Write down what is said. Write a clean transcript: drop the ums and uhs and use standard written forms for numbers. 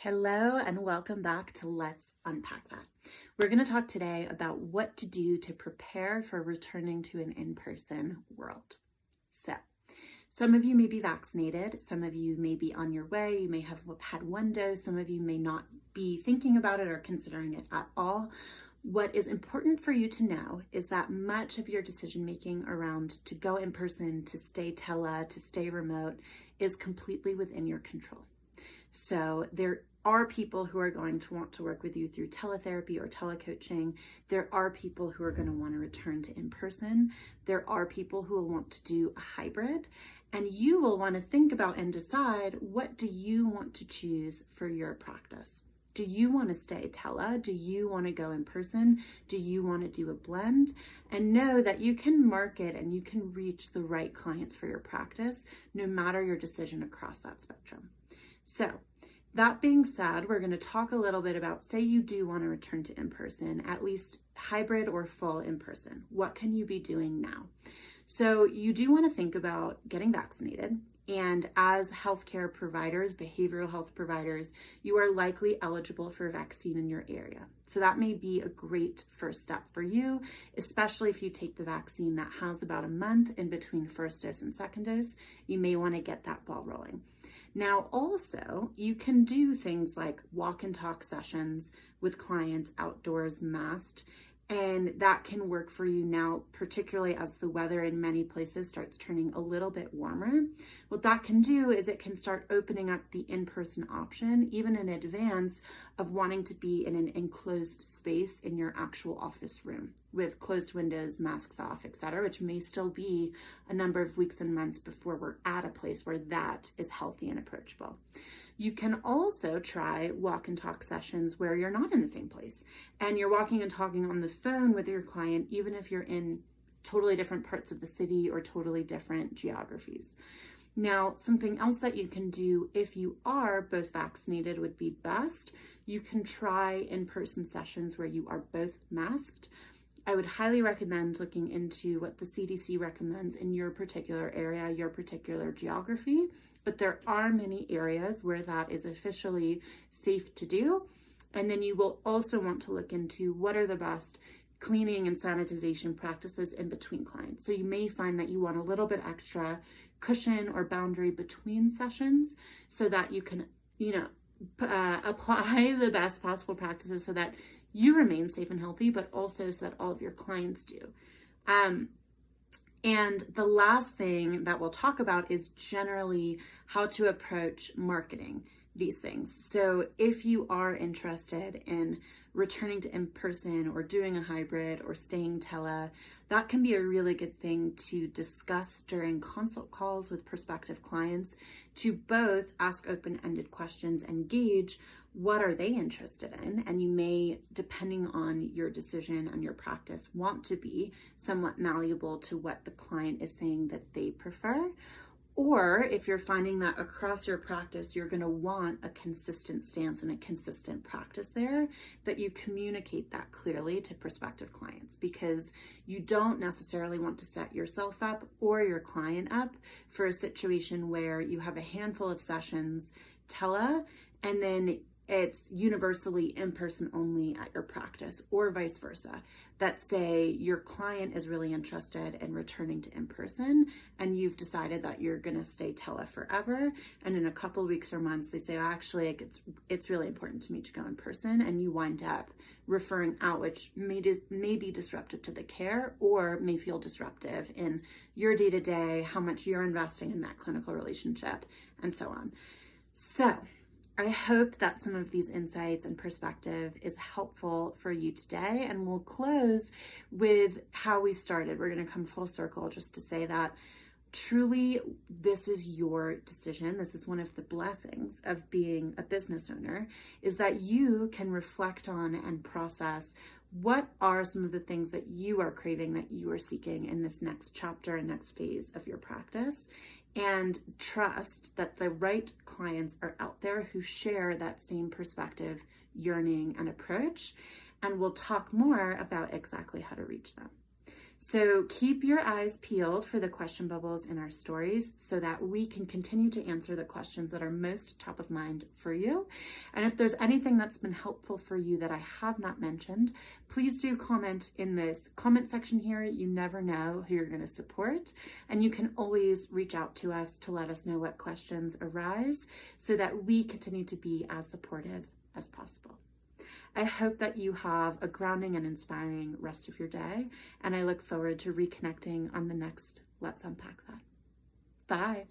Hello and welcome back to Let's Unpack That. We're going to talk today about what to do to prepare for returning to an in-person world. So, some of you may be vaccinated, some of you may be on your way, you may have had one dose, some of you may not be thinking about it or considering it at all. What is important for you to know is that much of your decision making around to go in person, to stay tele, to stay remote is completely within your control. So there are people who are going to want to work with you through teletherapy or telecoaching. There are people who are going to want to return to in-person. There are people who will want to do a hybrid. And you will want to think about and decide, what do you want to choose for your practice? Do you want to stay tele? Do you want to go in person? Do you want to do a blend? And know that you can market and you can reach the right clients for your practice, no matter your decision across that spectrum. So that being said, we're going to talk a little bit about, say you do want to return to in-person, at least hybrid or full in-person. What can you be doing now? So you do want to think about getting vaccinated. And as healthcare providers, behavioral health providers, you are likely eligible for a vaccine in your area. So that may be a great first step for you, especially if you take the vaccine that has about a month in between first dose and second dose. You may want to get that ball rolling. Now, also, you can do things like walk and talk sessions with clients outdoors, masked, and that can work for you now, particularly as the weather in many places starts turning a little bit warmer. What that can do is it can start opening up the in-person option, even in advance of wanting to be in an enclosed space in your actual office room with closed windows, masks off, etc., which may still be a number of weeks and months before we're at a place where that is healthy and approachable. You can also try walk and talk sessions where you're not in the same place and you're walking and talking on the phone with your client, even if you're in totally different parts of the city or totally different geographies. Now, something else that you can do if you are both vaccinated would be best. You can try in-person sessions where you are both masked. I would highly recommend looking into what the CDC recommends in your particular area, your particular geography, but there are many areas where that is officially safe to do. And then you will also want to look into what are the best cleaning and sanitization practices in between clients. So you may find that you want a little bit extra cushion or boundary between sessions so that you can, apply the best possible practices so that you remain safe and healthy, but also so that all of your clients do. And the last thing that we'll talk about is generally how to approach marketing these things. So if you are interested in returning to in-person or doing a hybrid or staying tele, that can be a really good thing to discuss during consult calls with prospective clients, to both ask open-ended questions and gauge what are they interested in. And you may, depending on your decision and your practice, want to be somewhat malleable to what the client is saying that they prefer. Or if you're finding that across your practice, you're going to want a consistent stance and a consistent practice there, that you communicate that clearly to prospective clients, because you don't necessarily want to set yourself up or your client up for a situation where you have a handful of sessions tele and then it's universally in-person only at your practice, or vice versa, that say your client is really interested in returning to in-person and you've decided that you're going to stay tele forever, and in a couple of weeks or months they say, actually it's really important to me to go in person, and you wind up referring out, which may be disruptive to the care or may feel disruptive in your day-to-day, how much you're investing in that clinical relationship, and so on. So I hope that some of these insights and perspective is helpful for you today, and we'll close with how we started. We're going to come full circle just to say that truly this is your decision. This is one of the blessings of being a business owner, is that you can reflect on and process what are some of the things that you are craving, that you are seeking in this next chapter and next phase of your practice, and trust that the right clients are out there who share that same perspective, yearning, and approach. And we'll talk more about exactly how to reach them. So keep your eyes peeled for the question bubbles in our stories so that we can continue to answer the questions that are most top of mind for you. And if there's anything that's been helpful for you that I have not mentioned, please do comment in this comment section here. You never know who you're going to support, and you can always reach out to us to let us know what questions arise so that we continue to be as supportive as possible. I hope that you have a grounding and inspiring rest of your day, and I look forward to reconnecting on the next Let's Unpack That. Bye.